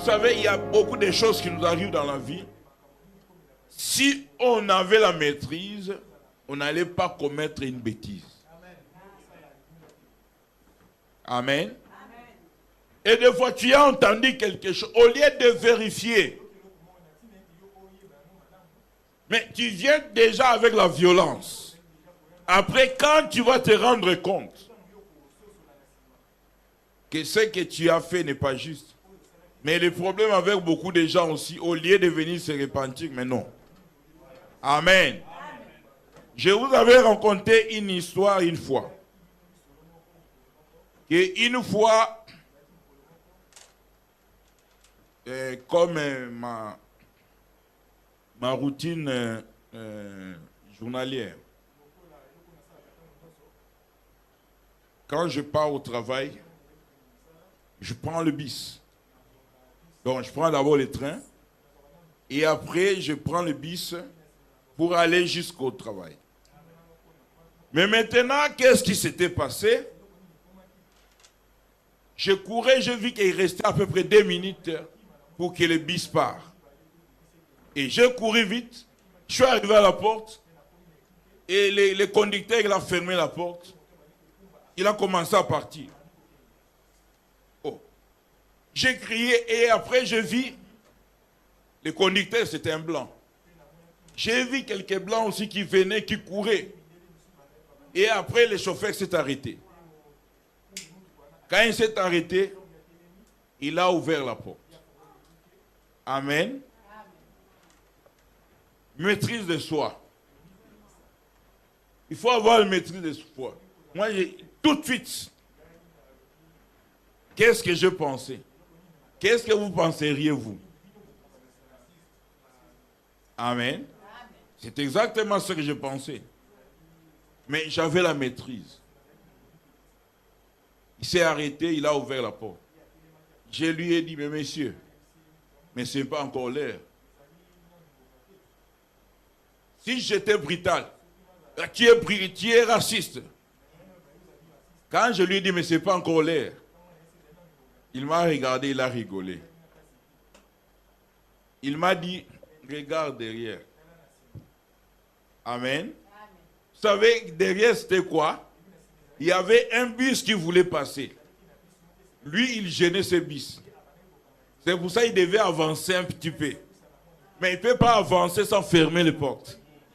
savez, il y a beaucoup de choses qui nous arrivent dans la vie. Si on avait la maîtrise, on n'allait pas commettre une bêtise. Amen. Et des fois, tu as entendu quelque chose, au lieu de vérifier, mais tu viens déjà avec la violence. Après, quand tu vas te rendre compte que ce que tu as fait n'est pas juste. Mais le problème avec beaucoup de gens aussi, au lieu de venir se repentir, mais non. Amen. Je vous avais raconté une histoire une fois. Et une fois, comme ma routine journalière, quand je pars au travail, je prends le bus. Donc je prends d'abord le train et après je prends le bus pour aller jusqu'au travail. Mais maintenant, qu'est-ce qui s'était passé? Je courais, je vis qu'il restait à peu près 2 minutes pour que le bus parte. Et j'ai couru vite, je suis arrivé à la porte et le conducteur il a fermé la porte. Il a commencé à partir. Oh. J'ai crié et après je vis, le conducteur c'était un blanc. J'ai vu quelques blancs aussi qui venaient, qui couraient. Et après le chauffeur s'est arrêté. Quand il s'est arrêté, il a ouvert la porte. Amen. Maîtrise de soi. Il faut avoir une maîtrise de soi. Moi, tout de suite, qu'est-ce que je pensais? Qu'est-ce que vous penseriez, vous? Amen. C'est exactement ce que je pensais. Mais j'avais la maîtrise. Il s'est arrêté, il a ouvert la porte. Je lui ai dit, mais monsieur, mais ce n'est pas encore l'heure. Si j'étais brutal, tu es raciste. Quand je lui ai dit, mais ce n'est pas encore l'heure, il m'a regardé, il a rigolé. Il m'a dit, regarde derrière. Amen. Vous savez, derrière c'était quoi? Il y avait un bus qui voulait passer. Lui, il gênait ce bus. C'est pour ça qu'il devait avancer un petit peu. Mais il ne peut pas avancer sans fermer les portes.